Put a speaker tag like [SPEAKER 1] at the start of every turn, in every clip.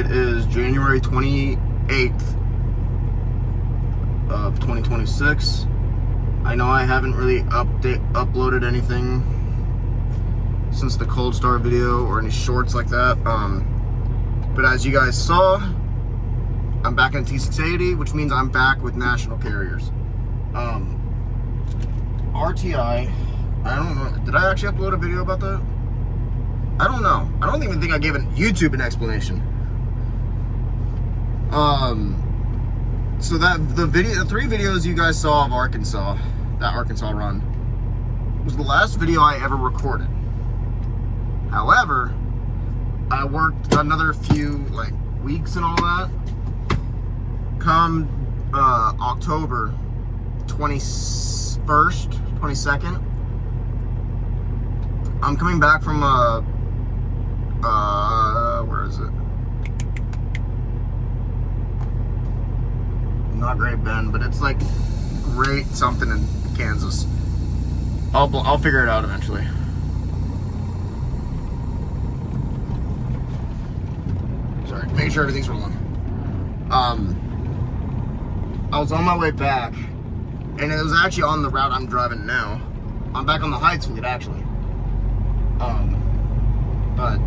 [SPEAKER 1] It is January 28th of 2026. I know I haven't really uploaded anything since the cold start video or any shorts like that. But as you guys saw, I'm back in T680, which means I'm back with national carriers. RTI, I don't know, did I actually upload a video about that? I don't know. I don't even think I gave YouTube an explanation. So the 3 videos you guys saw of Arkansas, that Arkansas run, was the last video I ever recorded. However, I worked another few weeks and all that. Come October 21st, 22nd, I'm coming back from where is it? Not Great Bend, but it's like Great something in Kansas. I'll figure it out eventually. Sorry, make sure everything's rolling. I was on my way back, and it was actually on the route I'm driving now. I'm back on the Heights fleet, actually. But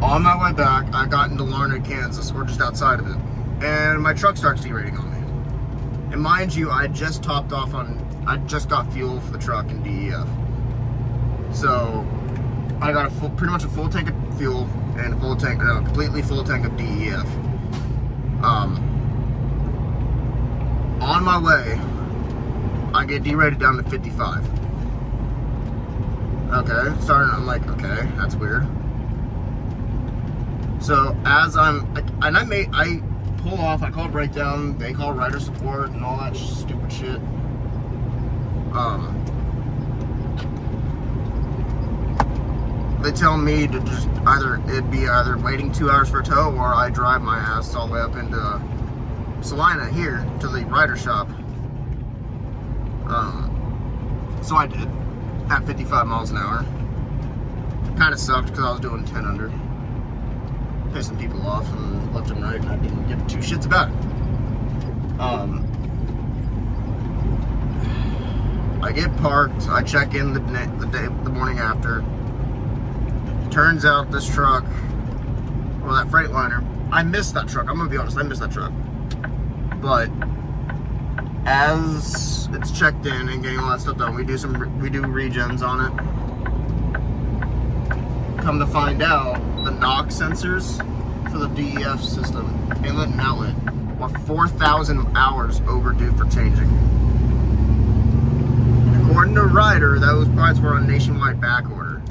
[SPEAKER 1] on my way back, I got into Larned, Kansas. We're just outside of it, and my truck starts derating on me. And mind you, I just got fuel for the truck in DEF. So I got pretty much a full tank of fuel and a completely full tank of DEF. On my way, I get derated down to 55. Okay, I'm like, okay, that's weird. So as I pull off, I call breakdown, they call rider support and all that stupid shit. They tell me to just it'd be either waiting 2 hours for a tow, or I drive my ass all the way up into Salina here to the rider shop. So I did at 55 miles an hour. Kind of sucked because I was doing 10 under, pissing people off and left and right, and I didn't give 2 shits about it. I get parked. I check in the morning after. Turns out this truck, well, that Freightliner, I missed that truck. I'm gonna be honest, I missed that truck. But as it's checked in and getting all that stuff done, we do regens on it. Come to find out, the NOx sensors for the DEF system, inlet and outlet, were 4,000 hours overdue for changing. And according to Ryder, those parts were on nationwide back order.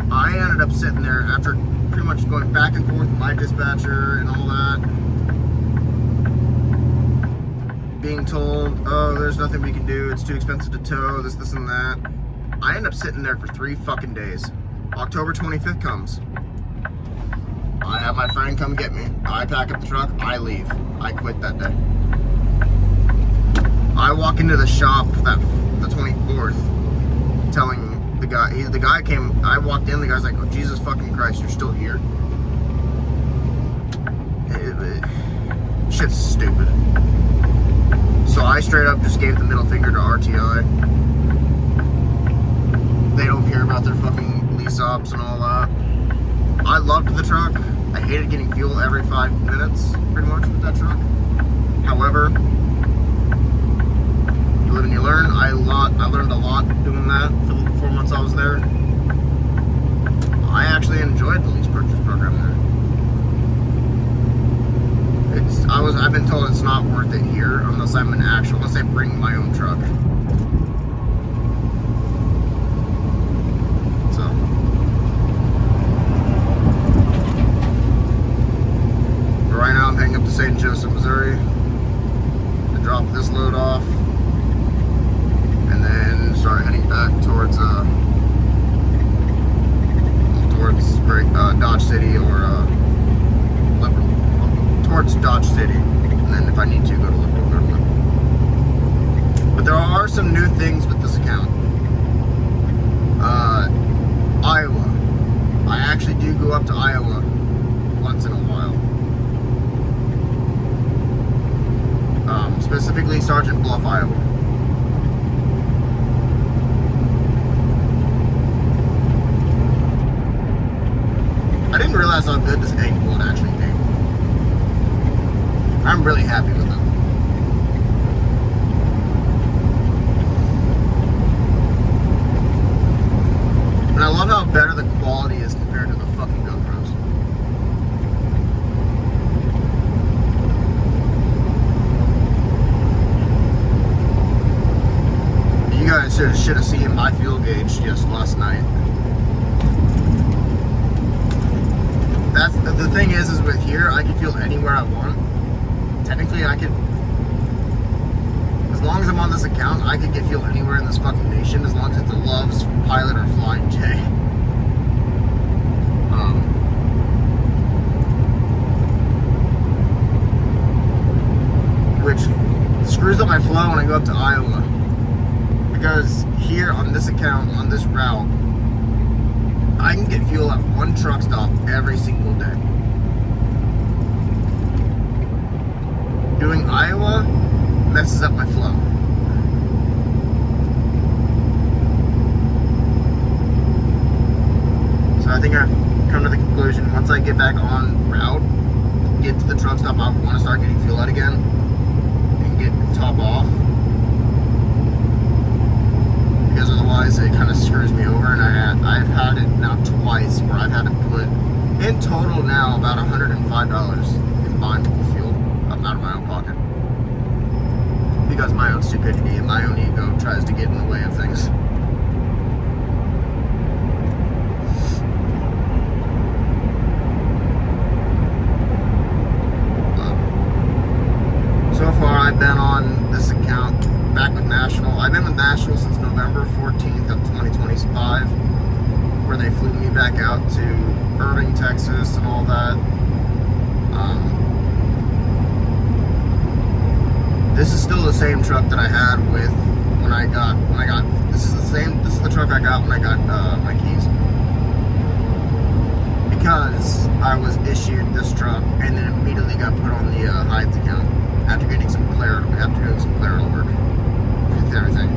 [SPEAKER 1] I ended up sitting there after pretty much going back and forth with my dispatcher and all that, being told, oh, there's nothing we can do, it's too expensive to tow, this and that. I ended up sitting there for 3 fucking days. October 25th comes. I have my friend come get me. I pack up the truck, I leave. I quit that day. I walk into the shop the 24th, telling the guy came, I walked in, the guy's like, oh, Jesus fucking Christ, you're still here? Shit's stupid. So I straight up just gave the middle finger to RTI. They don't care about their fucking lease ops and all that. I loved the truck. I hated getting fuel every 5 minutes, pretty much, with that truck. However, you live and you learn. I learned a lot doing that for the 4 months I was there. I actually enjoyed the lease purchase program there. I've been told it's not worth it here unless I bring my own truck. So right now I'm heading up to St. Joseph, Missouri to drop this load off, and then start heading back towards Dodge City or towards Dodge City, and then if I need to go to Liberal. But there are some new things with this account. Iowa. I actually do go up to Iowa once in a while. Specifically Sergeant Bluff, Iowa. I didn't realize how good this egg bullet actually came. I'm really happy with it. And I love how better the quality is compared to the fucking GoPros. You guys should have seen my fuel gauge just last night. That's the thing is with here, I can fuel anywhere I want. Technically, I could, as long as I'm on this account, I could get fuel anywhere in this fucking nation, as long as it's a Love's, Pilot, or Flying J. Which screws up my flow when I go up to Iowa. Because here on this account, on this route, I can get fuel at one truck stop every single day. Doing Iowa messes up my flow. So I think I've come to the conclusion, once I get back on route, get to the truck stop I want to start getting fuel at again, and get top off. Because otherwise it kind of screws me over, and I've had it now twice where I've had to put in total now about $105 combined with the fuel up out of my own pocket, because my own stupidity and my own ego tries to get in the way of things. So far I've been on this account back with National. I've been with National since November 14th of 2025, where they flew me back out to Irving, Texas and all that. This is still the same truck that I had with when I got this is the truck I got when I got my keys, because I was issued this truck and then immediately got put on the Hides account after doing some clerical work with everything.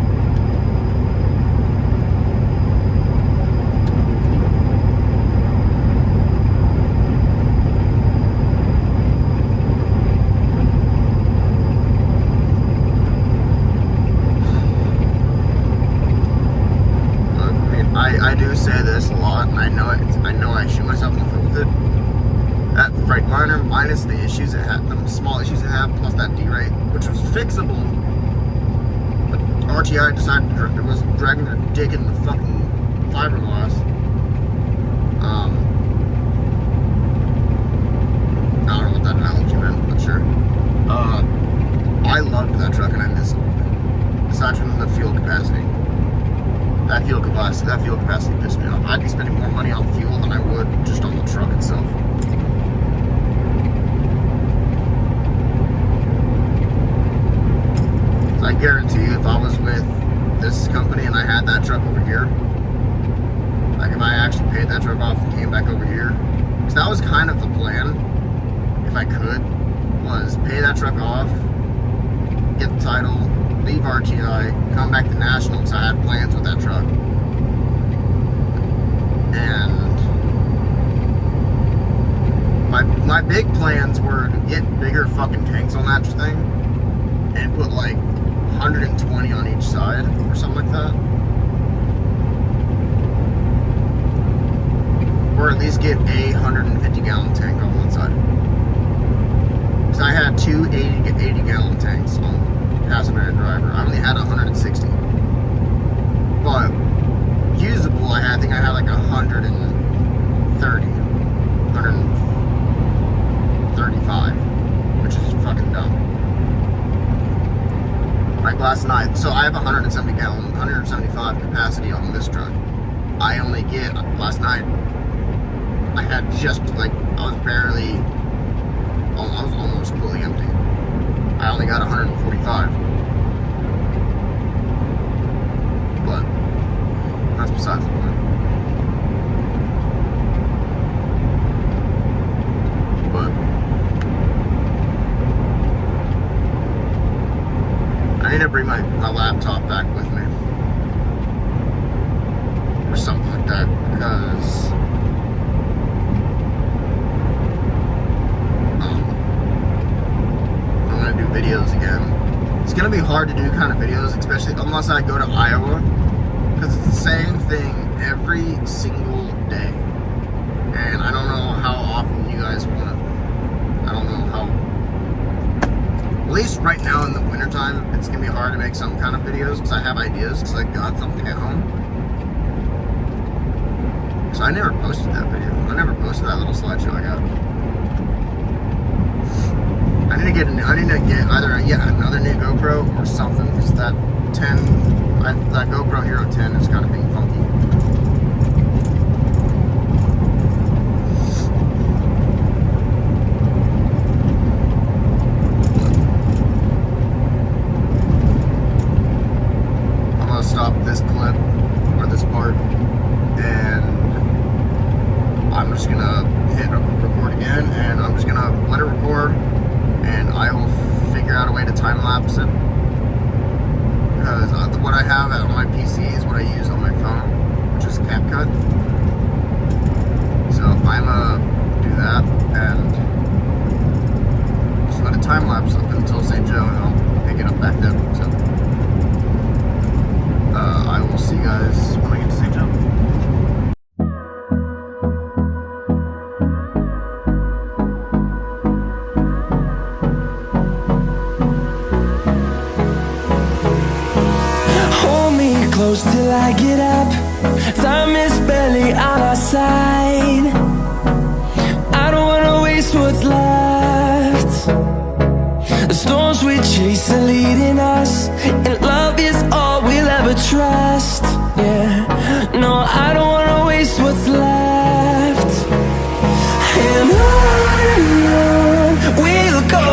[SPEAKER 1] I do say this a lot, and I know I shoot myself in the foot with it. That Freightliner, minus the issues it had, the small issues it had, plus that D-rate, which was fixable, but RTI decided it was dragging their dick in the fucking fiberglass. I don't know what that analogy meant, but sure. I loved that truck, and I miss it. Aside from the fuel capacity. That fuel capacity pissed me off. I'd be spending more money on fuel than I would just on the truck itself. So I guarantee you, if I was with this company and I had that truck over here, like if I actually paid that truck off and came back over here, because that was kind of the plan, if I could, was pay that truck off, get the title, leave RTI, come back to National, because I had plans with that truck. And my big plans were to get bigger fucking tanks on that thing and put like 120 on each side or something like that. Or at least get a 150 gallon tank on one side. Because I had two 80 gallon tanks on passenger and driver. I only had 160. But usable, I think I had like 135, which is fucking dumb. Like last night, so I have 175 capacity on this truck. I only get, last night, I had just like, I was almost fully empty. I only got 145. But that's besides the point. bring my laptop back with me. Or something like that, because I'm gonna do videos again. It's gonna be hard to do kind of videos, especially unless I go to Iowa, because it's the same thing every single day. And I don't know how often you guys want to, I don't know how, at least right now in the wintertime, it's gonna be hard to make some kind of videos, because I have ideas, because I got something at home. So I never posted that video. I never posted that little slideshow I got. I need to get either another new GoPro or something, because that GoPro Hero 10 is kind of being funky. I'm gonna stop this clip or this part, and I'm just gonna hit record again, and I'm just gonna let it record, and I will figure out a way to time lapse it, because what I have on my PC is what I use on my phone, which is CapCut. So I'm gonna do that and just let it time lapse up until St. Joe, and I'll pick it up back then. So I will see you guys when I get to St. Joe.
[SPEAKER 2] Close till I get up. Time is barely on our side. I don't wanna waste what's left. The storms we chase are leading us, and love is all we'll ever trust. Yeah, no, I don't wanna waste what's left. And on we'll go,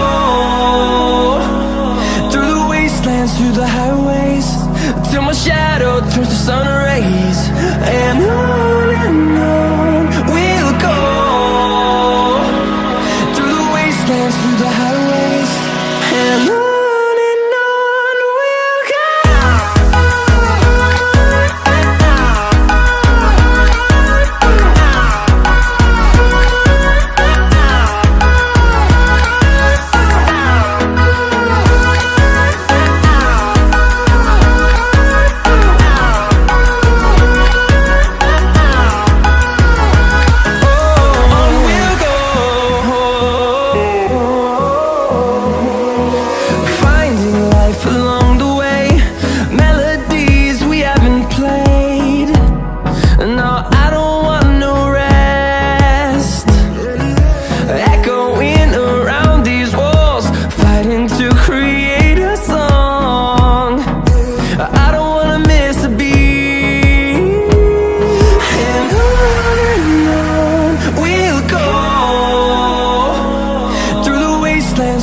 [SPEAKER 2] through the wastelands, through the highways, till my shadow turns to sun rays. And on we'll go, through the wastelands, through the highways, and on we'll go.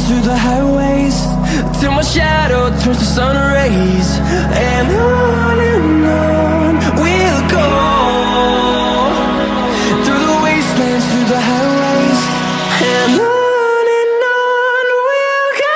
[SPEAKER 2] Through the highways, till my shadow turns to sun rays. And on we'll go, through the wastelands, through the highways, and on we'll go.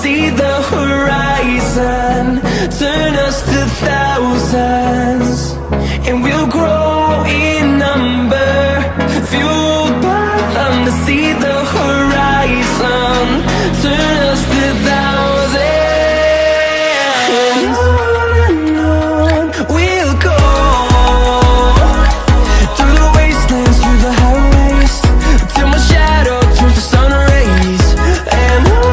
[SPEAKER 2] See the horizon turn us to thousands, and we'll grow in number, fueled by them to see the horizon turn us to thousands. And on we'll go, through the wastelands, through the highways, till my shadow turns to sun rays. And on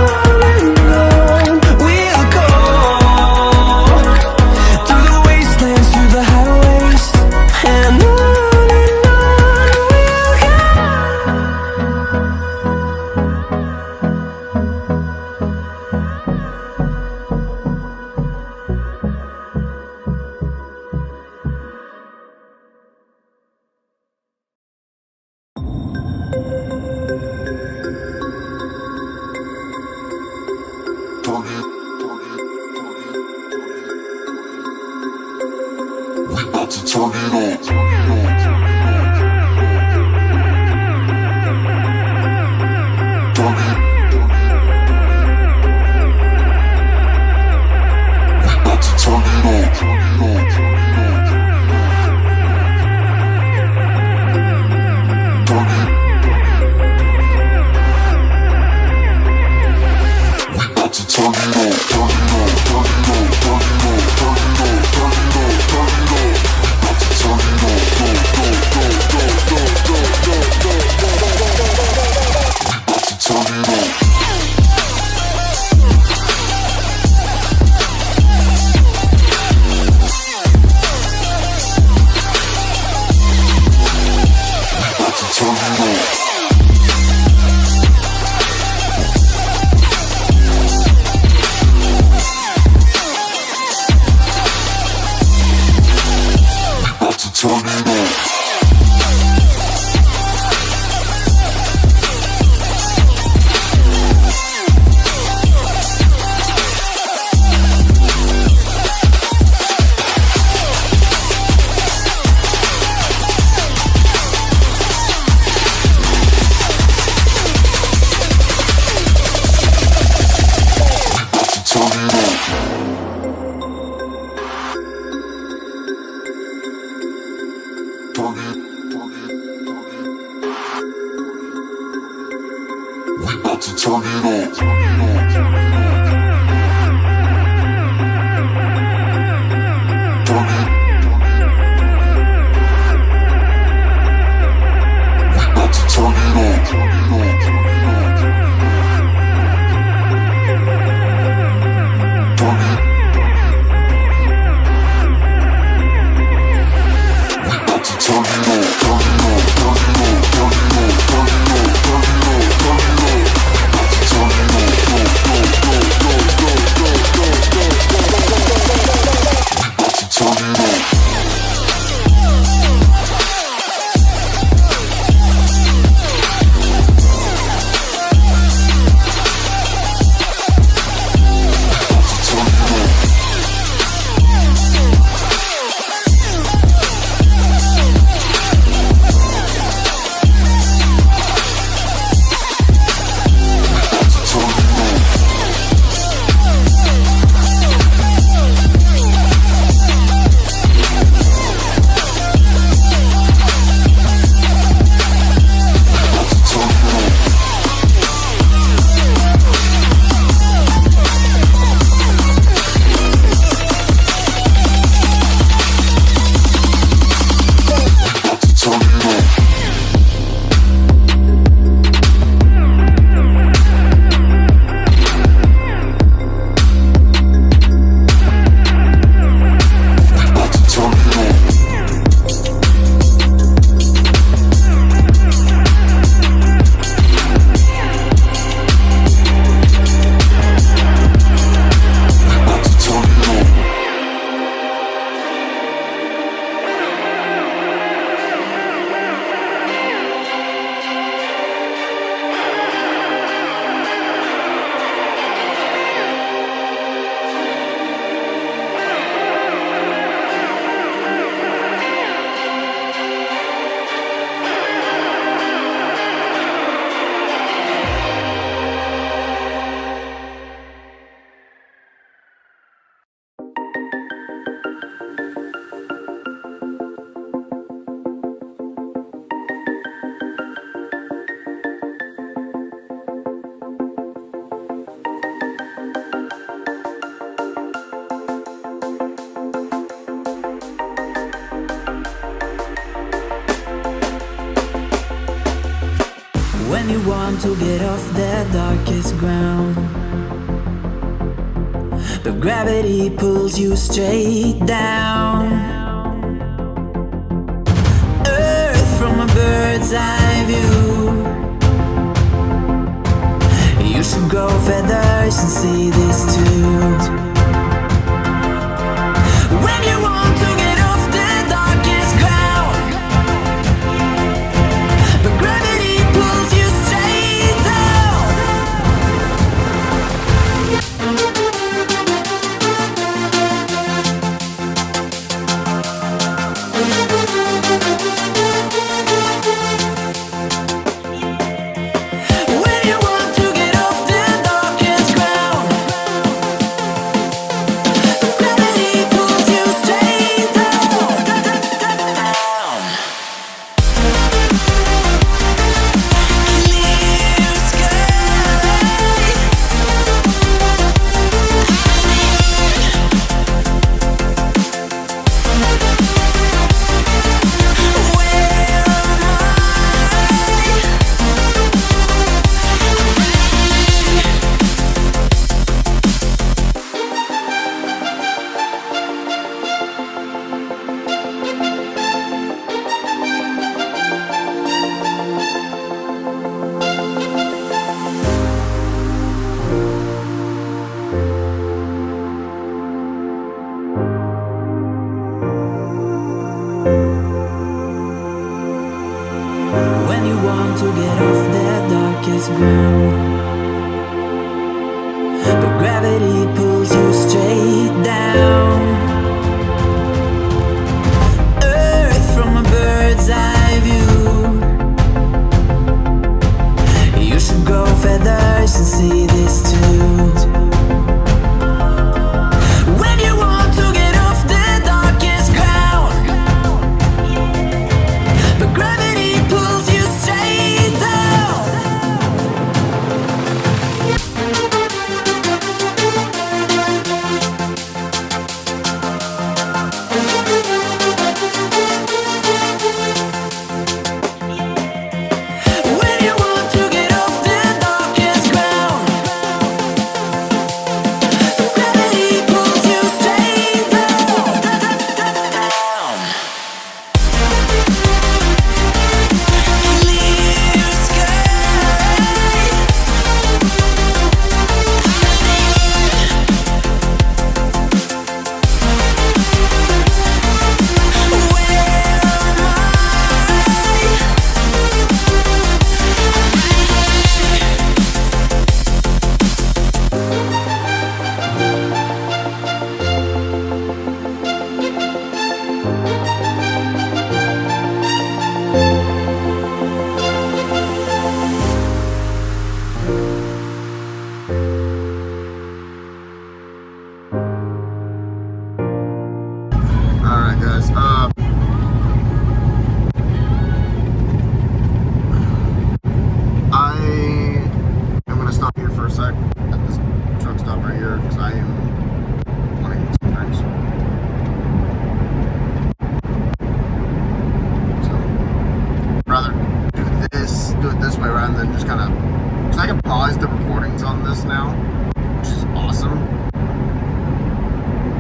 [SPEAKER 2] When you want to get off the darkest ground, but gravity pulls you straight down. Earth from a bird's eye view. You should grow feathers and see this too. When you want to get off the darkest ground, but gravity pulls you straight down. gravity pulls you straight down. Earth from a bird's eye view. You should grow feathers and see this too. When you want to get off the darkest ground, but gravity pulls you straight down. When you want to get off the darkest ground, gravity pulls you straight down, down. Clear sky. Where am
[SPEAKER 1] Alright, guys. I am gonna stop here for a sec at this truck stop right here because I am wanting some drinks. So, rather do it this way rather than just kind of, because I can pause the recordings on this now, which is awesome.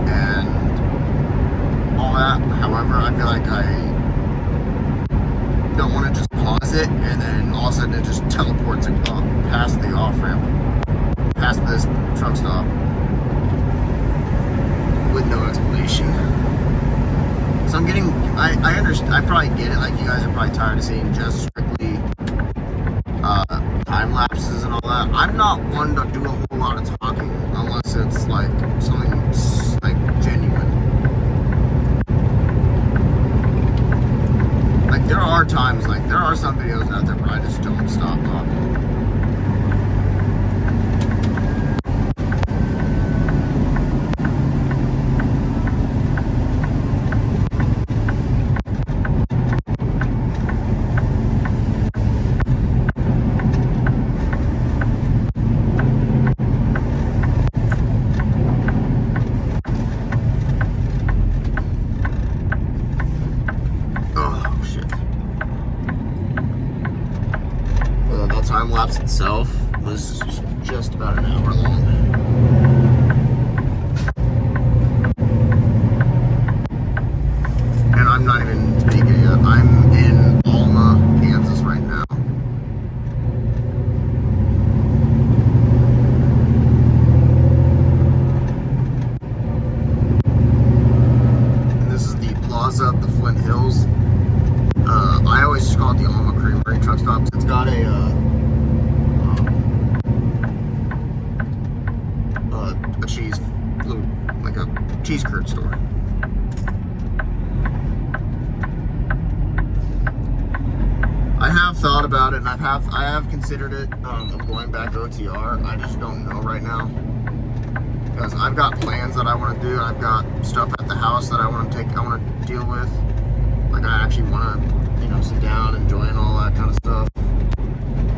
[SPEAKER 1] And all that. However, I feel like I don't want to just pause it and then all of a sudden it just teleports past the off ramp, past this truck stop with no explanation. So I'm getting, I understand, I probably get it. Like, you guys are probably tired of seeing just strictly time lapses and all that. I'm not one to do a whole lot of talking unless it's like something like genuine. Like, there are times, like, there are some videos out there where I just don't stop talking. Time lapse itself was just about an hour long. And I'm not even speaking yet. I'm in Alma, Kansas right now. And this is the Plaza of the Flint Hills. I always just call it the Alma Creamery truck stop. It's got a cheese, little, like a cheese curd store. I have thought about it, and I have considered it of going back OTR. I just don't know right now because I've got plans that I want to do. I've got stuff at the house that I want to deal with. Like, I actually want to, you know, sit down, enjoy and all that kind of stuff.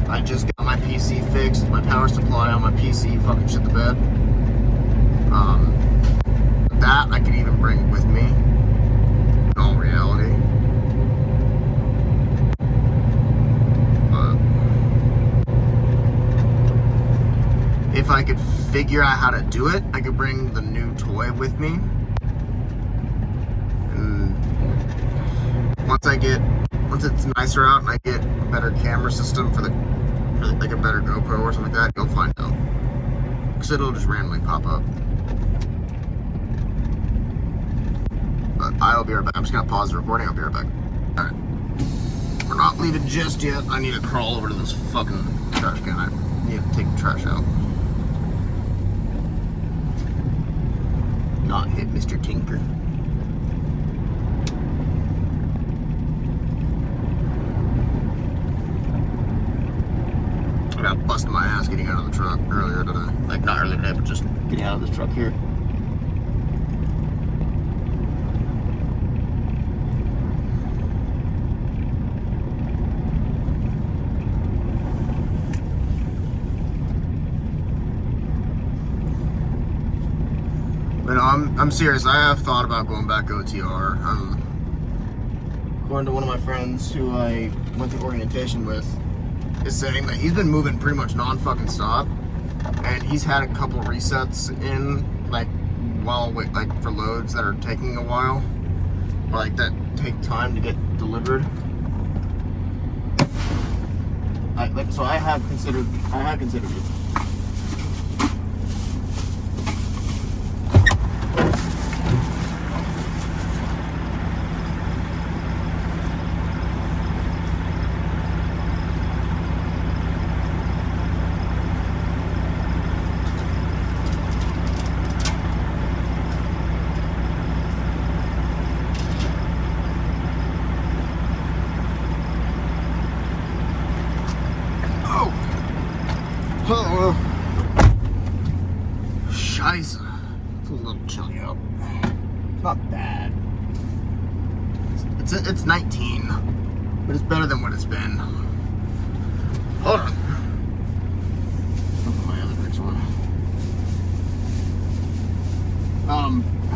[SPEAKER 1] I just got my PC fixed, my power supply on my PC fucking shit the bed. That I could even bring with me, in all reality. But if I could figure out how to do it, I could bring the new toy with me. And once it's nicer out and I get a better camera system for like a better GoPro or something like that, you'll find out. Because it'll just randomly pop up. But I'll be right back. I'm just gonna pause the recording. I'll be right back. Alright. We're not leaving just yet. I need to crawl over to this fucking trash can. I need to take the trash out. tinker. I got busted my ass getting out of the truck earlier today. Like, not earlier today, but just getting out of this truck here. But no, I'm serious. I have thought about going back OTR. According to one of my friends who I went to orientation with, is saying that he's been moving pretty much non-fucking stop, and he's had a couple resets in, like, while like for loads that are taking a while, or like that take time to get delivered. So I have considered it. Oh, Scheisse. It's a little chilly out. It's not bad. It's 19, but it's better than what it's been. Hold on. Look at my other brakes on.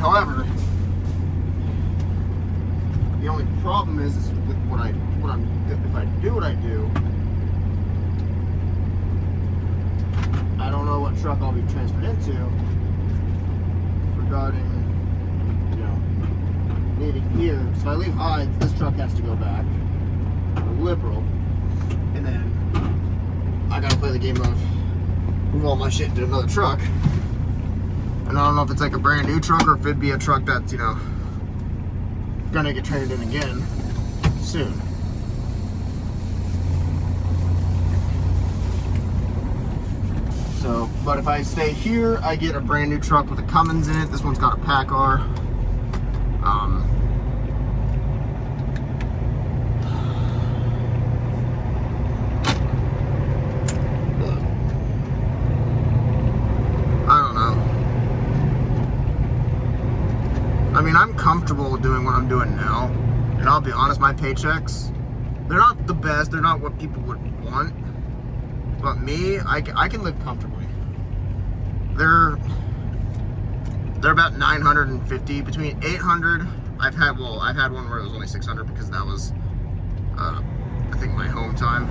[SPEAKER 1] However, the only problem is with if I do what I do, I don't know what truck I'll be transferred into regarding, leaving here. So if I leave Hides, this truck has to go back to Liberal, and then I gotta play the game of move all my shit into another truck. And I don't know if it's like a brand new truck or if it'd be a truck that's, gonna get traded in again soon. So, but if I stay here, I get a brand new truck with a Cummins in it. This one's got a PACCAR. I don't know. I mean, I'm comfortable doing what I'm doing now. And I'll be honest, my paychecks, they're not the best. They're not what people would want. But me, I can live comfortably. They're about 950, between 800. I've had one where it was only 600 because that was, I think my home time.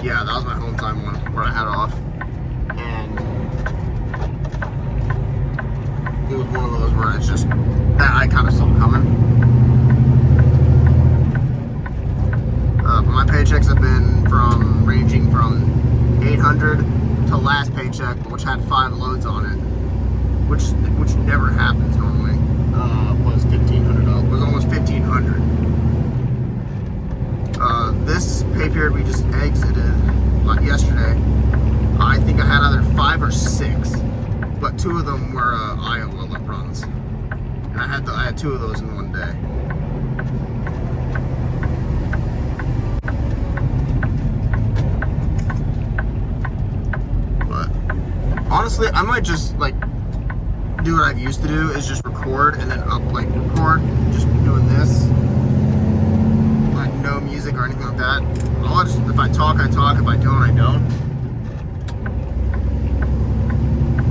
[SPEAKER 1] Yeah, that was my home time one where I had off, and it was one of those where it's just that I kind of saw coming. My paychecks have been ranging from 800 to last paycheck, which had 5 loads on it, which never happens normally. Was $1,500. Was almost $1,500. This pay period we just exited, like yesterday, I think I had either 5 or 6, but 2 of them were Iowa runs, and I had 2 of those in one day. Honestly, I might just do what I've used to do, is just record and then record, just doing this, no music or anything like that. If I talk, I talk. If I don't, I don't.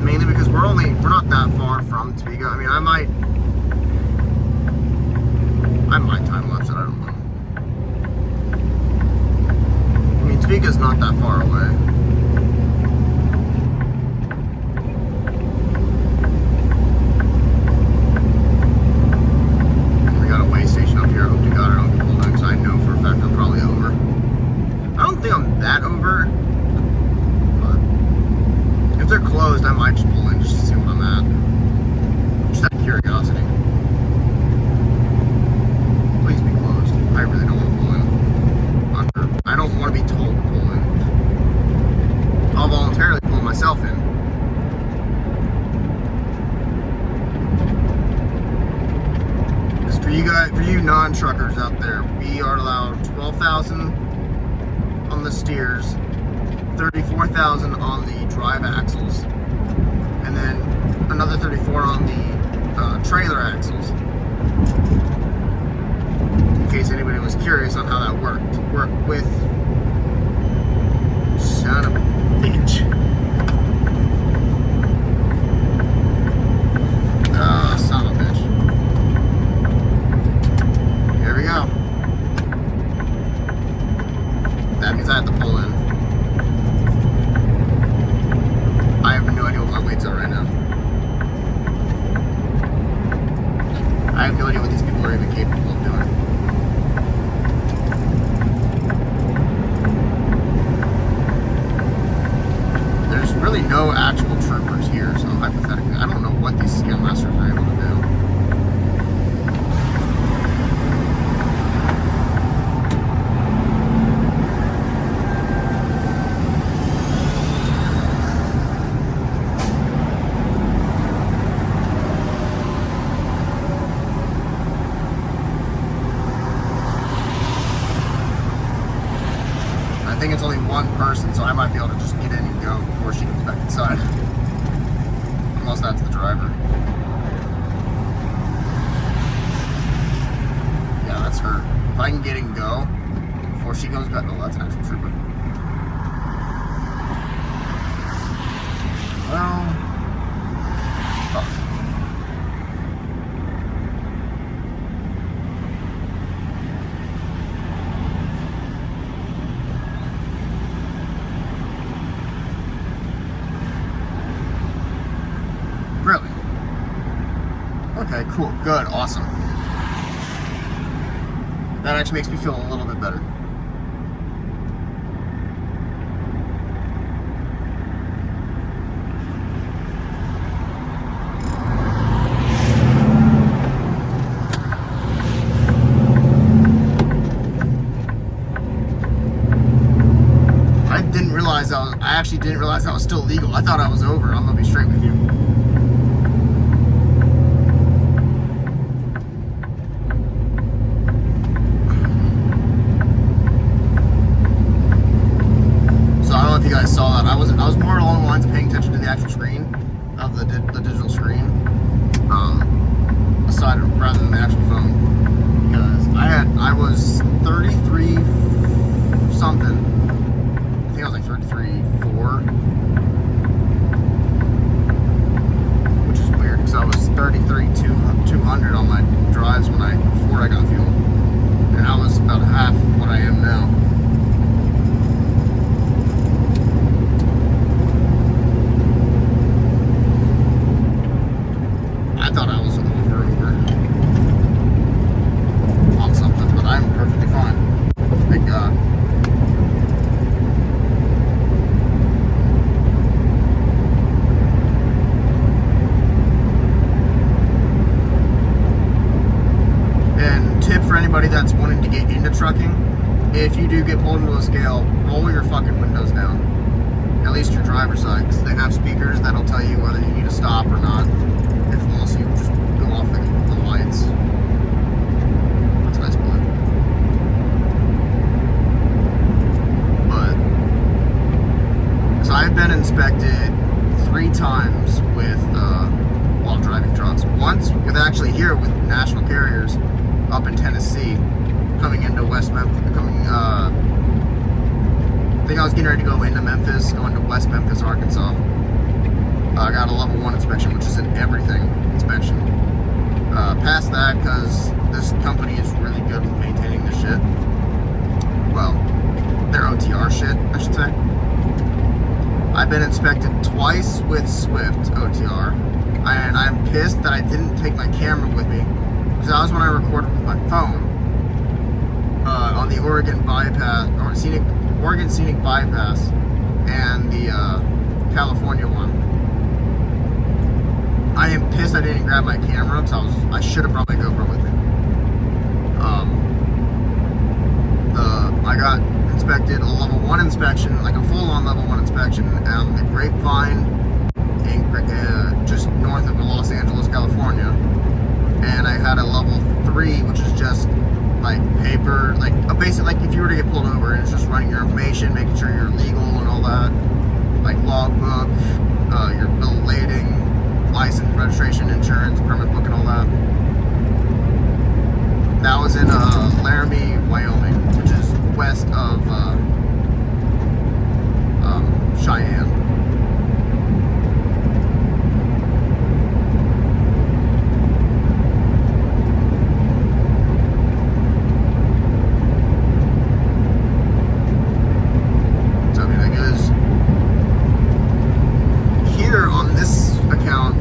[SPEAKER 1] Mainly because we're not that far from Topeka. I mean, I might time lapse it. I don't know. I mean, Topeka's not that far away. That over, but if they're closed, I might just pull in just to see what I'm at, just out of curiosity. Please be closed. I really don't want to pull in. I don't want to be told to pull in. I'll voluntarily pull myself in. For you non-truckers out there, we are allowed 12,000 on the steers, 34,000 on the drive axles, and then another 34 on the trailer axles. In case anybody was curious on how that worked. Work with son of a bitch. Son of a bitch. Here we go. That means I have to pull in. I have no idea what my weights are right now. I have no idea what these people are even capable of doing. There's really no actual troopers here, so hypothetically, I don't know what these scale masters are able to do. I think it's only one person, so I might be able to just get in and go before she comes back inside. Unless that's the driver. Yeah, that's her. If I can get in and go before she comes back, oh, that's an actual trooper. Well, fuck. Really? Okay, cool, good, awesome. That actually makes me feel a little bit better. I actually didn't realize that was still legal. I thought I was over. I'm gonna be straight with you. So I don't know if you guys saw that. I was more along the lines of paying attention to the actual screen of the digital screen, aside rather than the actual phone, because I was 33 something. I think I was like 33.4, which is weird because I was 33.200 on my drives before I got fuel, and I was about half what I am now. I thought I was over on something, but I'm perfectly fine. Thank God. For anybody that's wanting to get into trucking, if you do get pulled into a scale, roll your fucking windows down. At least your driver's side, because they have speakers that'll tell you whether you need to stop or not. If unless you just go off the lights. That's a nice blue. But, because I've been inspected 3 times with while driving trucks. Once with actually here with national carriers up in Tennessee, coming into West Memphis, I think I was getting ready to go into Memphis, going to West Memphis, Arkansas. I got a level 1 inspection, which is an everything inspection. Passed that because this company is really good with maintaining this shit. Well, their OTR shit, I should say. I've been inspected twice with Swift OTR, and I'm pissed that I didn't take my camera with me. Because that was when I recorded with my phone on the Oregon bypass, or Oregon Scenic Bypass, and the California one. I am pissed I didn't grab my camera because I should have brought my GoPro with me. I got inspected, a level 1 inspection, like a full-on level 1 inspection on the Grapevine, in, just north of Los Angeles, California. And I had a level 3, which is just like paper, like a basic, like if you were to get pulled over, it's just running your information, making sure you're legal and all that, like logbook, your bill of lading, license, registration, insurance, permit book, and all that. That was in Laramie, Wyoming, which is west of Cheyenne. So I mean, I guess here on this account,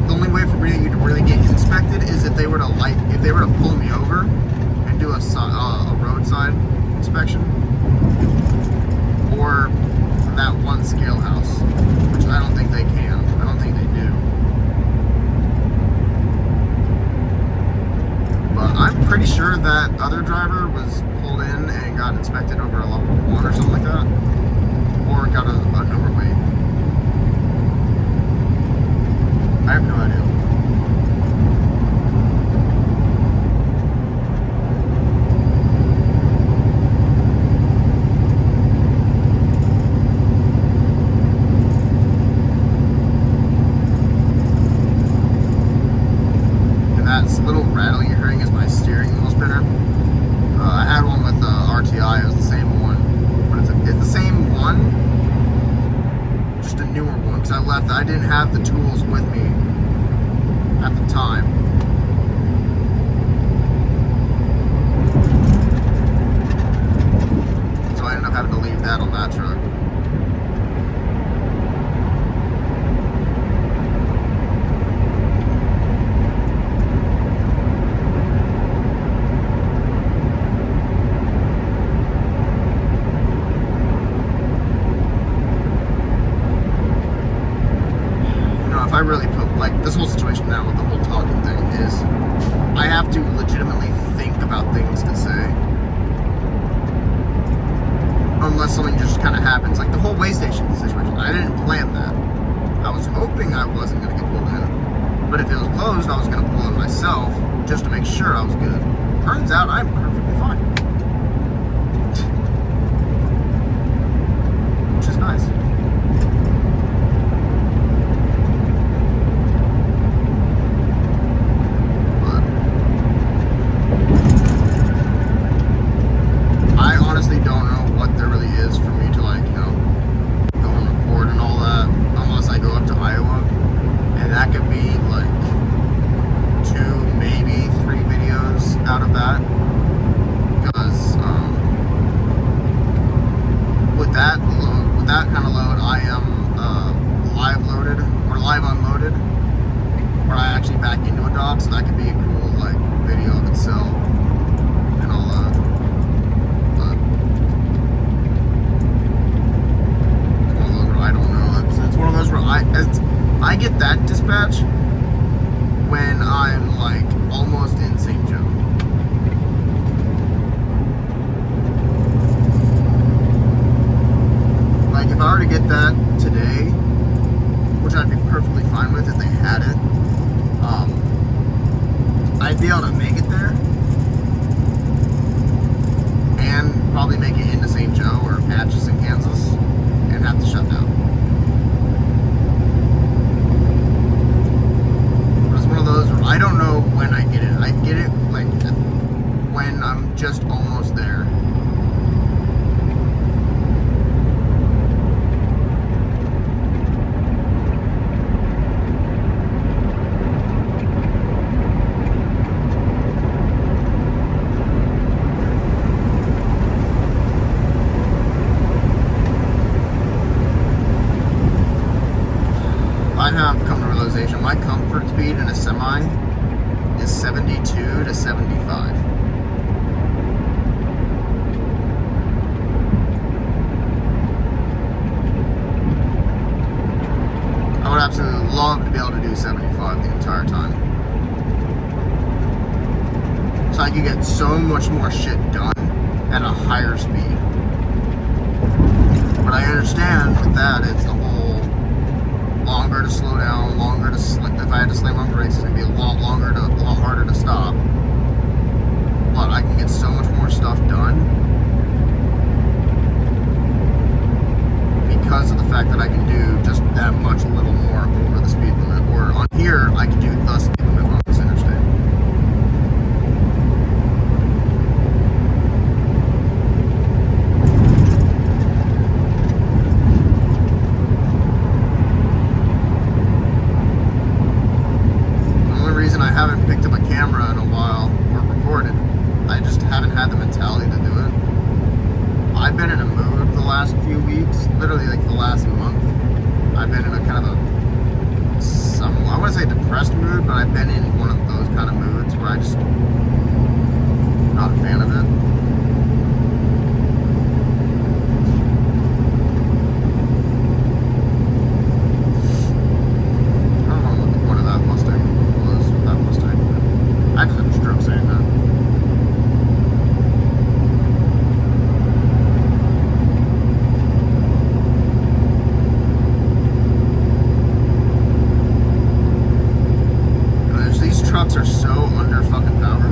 [SPEAKER 1] the only way for me to really get inspected is if they were to pull me over and do a roadside inspection, or that one scale house, which I don't think they can. I don't think they do. But I'm pretty sure that other driver was pulled in and got inspected over a level 1 or something like that, or got a number weight. I have no idea. Little rattle you're hearing is my steering wheel spinner. I had one with RTI, it was the same one, but it's the same one, just a newer one, because I didn't have the tools with me at the time. So I ended up having to leave that on that truck. If I really put, like, this whole situation now with the whole talking thing is, I have to legitimately think about things to say, unless something just kind of happens, like the whole way station situation. I didn't plan that. I was hoping I wasn't going to get pulled in, but if it was closed, I was going to pull in myself just to make sure I was good. Turns out I'm perfectly fine, which is nice. Don't know what there really is for me to, like, you know, go and record and all that, unless I go up to Iowa, and that could be like 2, maybe 3 videos out of that, because with that kind of load, I am live loaded or live unloaded, where I actually back into a dock, so that could be a cool, like, video of itself and all that. It's one of those where I get that dispatch when I'm, like, almost in St. Joe. Like, if I were to get that today, which I'd be perfectly fine with if they had it, I'd be able to make it there and probably make it into St. Joe or Atchison, Kansas, and have to shut down. Those, I don't know when I get it. I get it like when I'm just almost there. I have come to realization my comfort speed in a semi is 72 to 75. I would absolutely love to be able to do 75 the entire time, so I could get so much more shit done at a higher speed. But I understand with that, it's the whole longer to slow down, longer longer to if I had to slam on brakes, it's gonna be a lot harder to stop. But I can get so much more stuff done because of the fact that I can do just that much little more over the speed limit. Or on here, I can do the speed limit on this interstate. I haven't picked up a camera in a while or recorded. I just haven't had the mentality to do it. I've been in a mood the last few weeks, literally like the last month. I've been in a kind of a, I wouldn't say depressed mood, but I've been in one of those kind of moods where I just not a fan of it. I just have a stroke saying that. These trucks are so under fucking powered.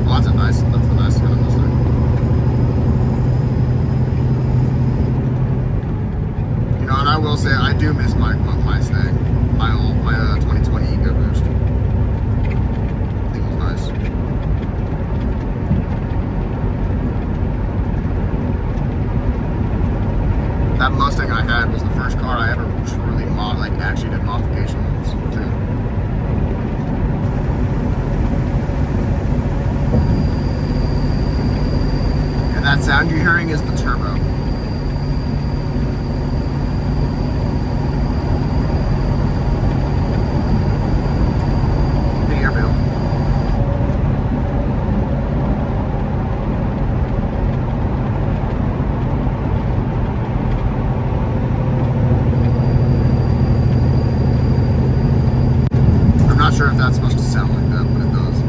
[SPEAKER 1] Well, that's a nice kind of Mustang. And I will say, I do miss my Mustang, my 2020 EcoBoost. I think it was nice. That Mustang I had was the first car I ever truly actually did modifications to. And that sound you're hearing is the turbo. I'm not sure if that's supposed to sound like that, but it does.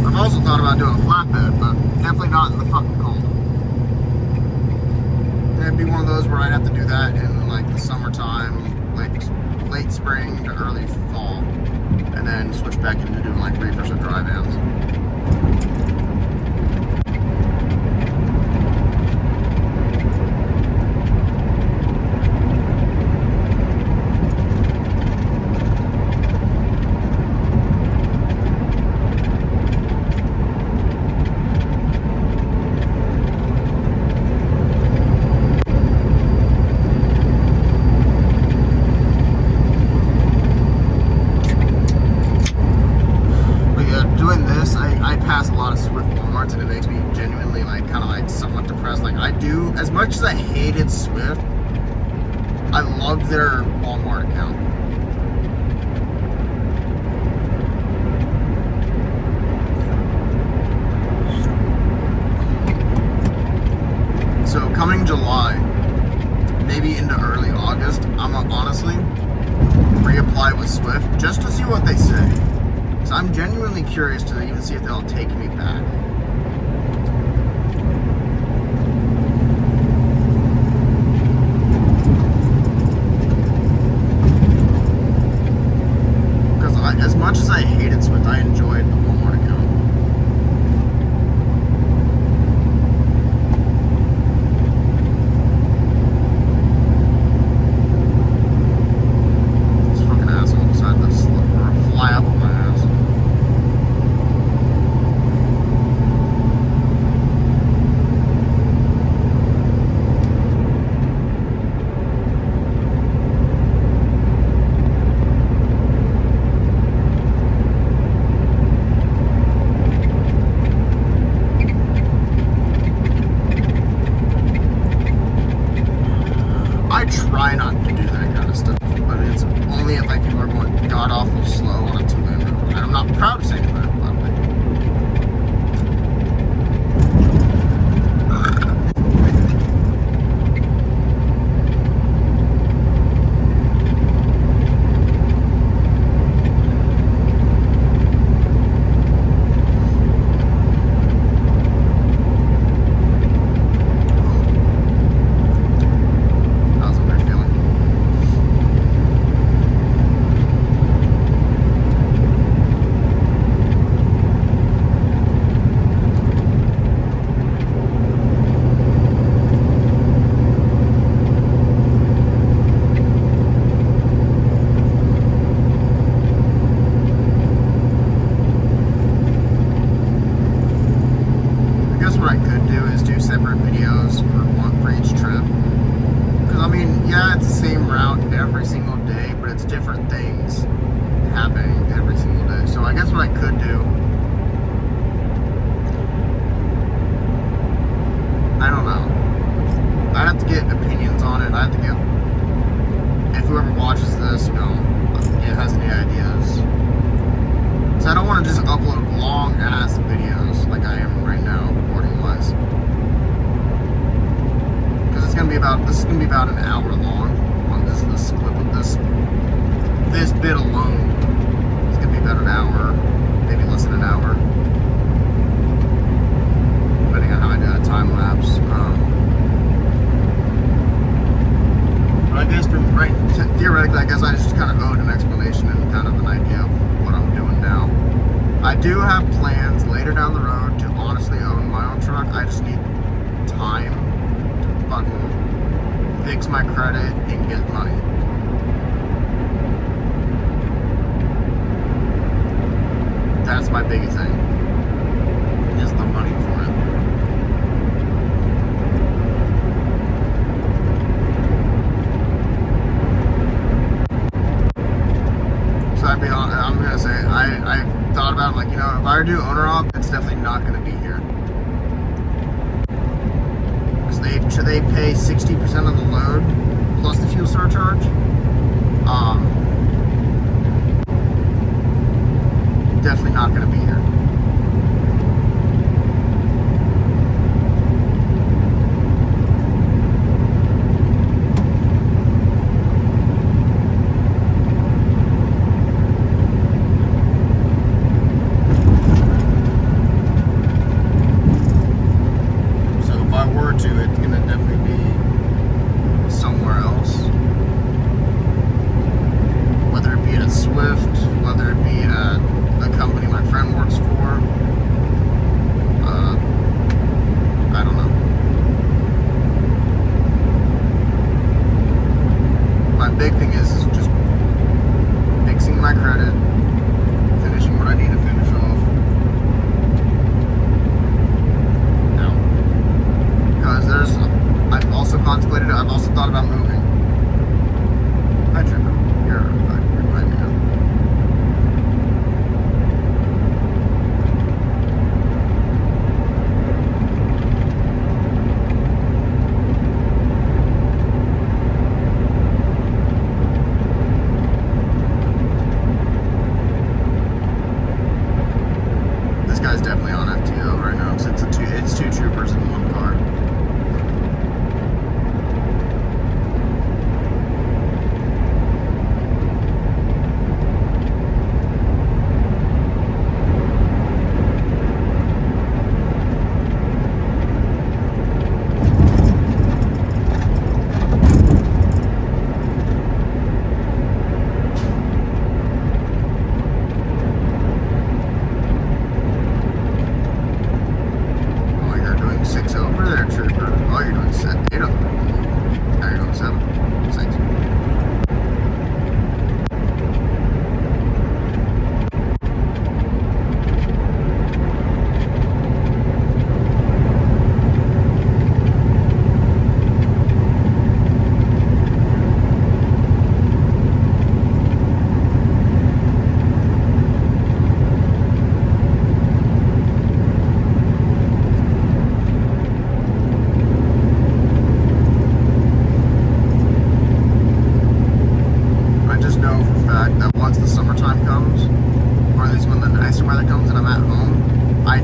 [SPEAKER 1] I've also thought about doing a flatbed, but definitely not in the fucking cold. It'd be one of those where I'd have to do that in like the summertime, like late spring to early fall, and then switch back into doing like reefers or dry vans. I pass a lot of Swift Walmarts, and it makes me genuinely kind of somewhat depressed. Like, I do, as much as I hated Swift, I loved their Walmart account. So coming July, maybe into early August, I'm gonna honestly reapply with Swift just to see what they say. So I'm genuinely curious to even see if they'll take me back. Because as much as I hated Swift, I enjoyed the Walmart account. This fucking asshole decided to fly up on my ass. I try not to do that kind of stuff, but it's only if people are going god awful slow on a two-lane road. And I'm not proud of saying that, but to get opinions on it. I have to get, if whoever watches this, you know, it has any ideas. So I don't want to just upload long ass videos like I am right now, recording wise. Because it's gonna be about, this is gonna be about an hour long on this clip of this bit alone. It's gonna be about an hour, maybe less than an hour, depending on how I do a time lapse. But I guess from theoretically, I guess I just kind of owed an explanation and kind of an idea of what I'm doing now. I do have plans later down the road to honestly own my own truck. I just need time to fucking fix my credit and get money. That's my biggest thing, is the money for it. So I'm gonna say, I thought about it, like, you know, if I were to do owner op, it's definitely not gonna be here. Because they pay 60% of the load plus the fuel surcharge. Definitely not gonna be here. It's gonna definitely be somewhere else, whether it be at Swift, whether it be at the company my friend works for. I don't know. My big thing is just fixing my credit, finishing what I need to finish off. Because I've also contemplated it. I've also thought about moving. Hi, Tripper. You're behind me now. This guy's definitely on FTO right now because it's two troopers in one car.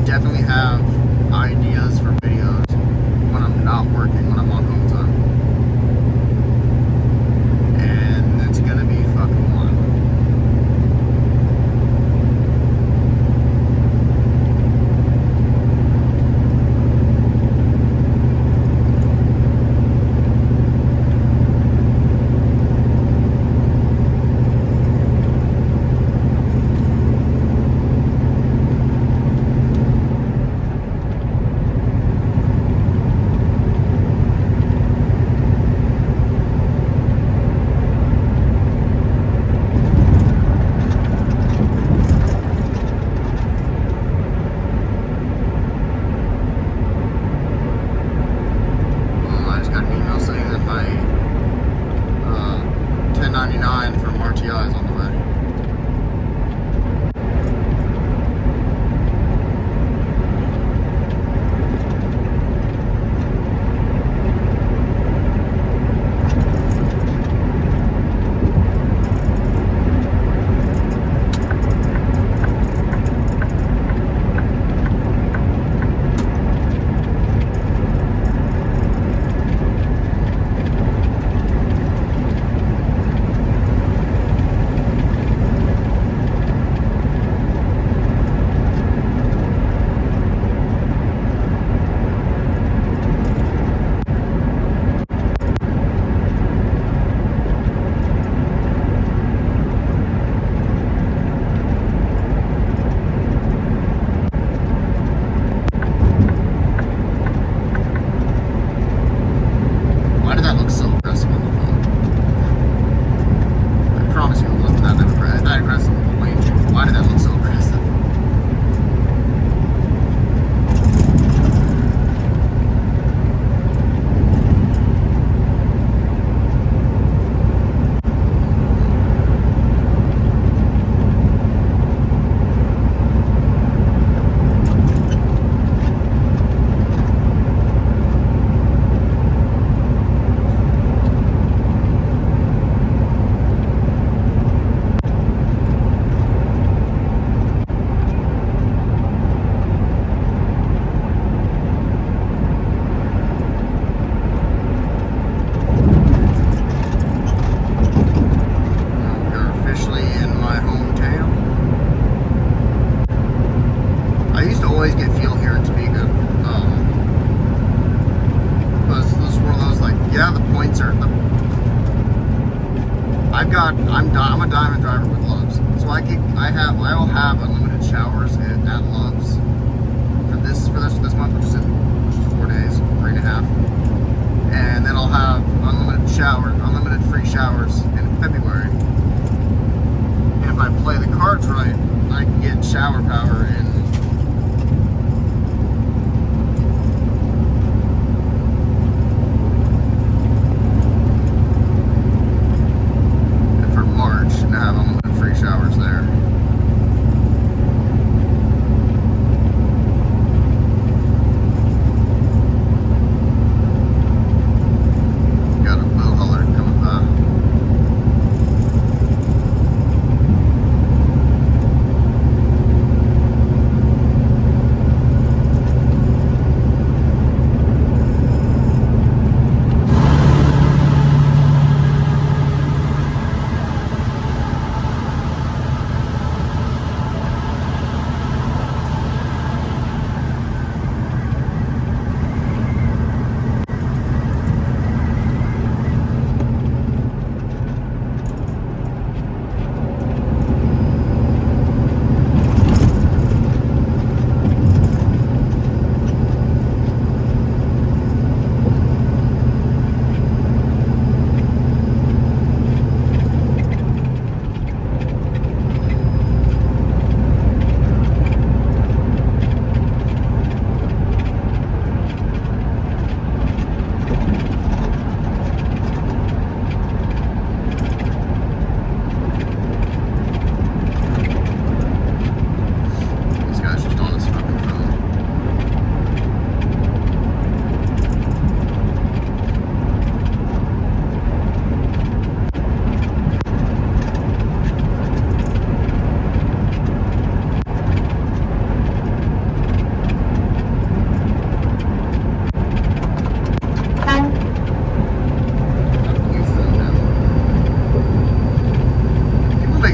[SPEAKER 1] Definitely have ideas for videos when I'm not working, when I'm on home time. And it's gonna be fucking wild. yeah, the points are. I'm a diamond driver with Loves, so I will have unlimited showers at Loves for this month, which is 4 days, 3.5, and then I'll have unlimited free showers in February. And if I play the cards right, I can get shower power in. And have unlimited free showers there. Got a Bill Huller coming by.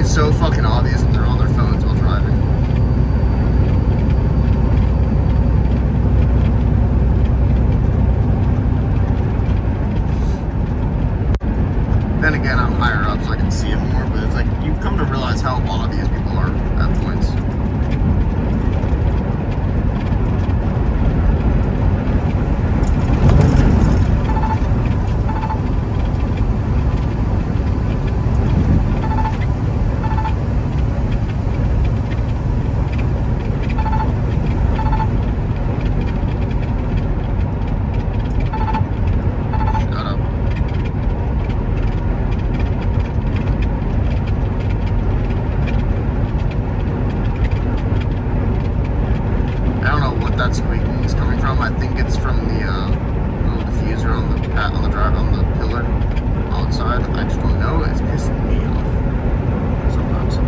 [SPEAKER 1] So fucking obvious that they're on their phones while driving. Then again, I'm higher up, so I can see it more, but it's like, you come to realize how obvious people are at points. That squeaking is coming from. I think it's from the diffuser on the pillar outside. I just don't know. It's pissing me off sometimes.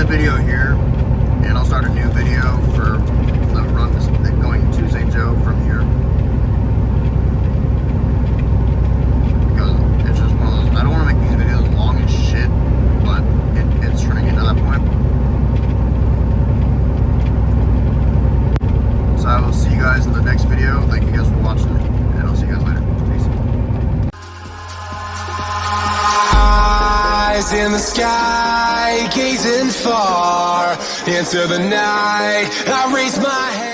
[SPEAKER 1] Video here, and I'll start a new video for the run going to St. Joe from here, because it's just one of those. I don't want to make these videos long as shit, but it's turning into that point. So I will see you guys in the next video. Thank you guys for watching, and I'll see you guys later. Peace.
[SPEAKER 2] Eyes in the sky, gazing far into the night. I raise my head.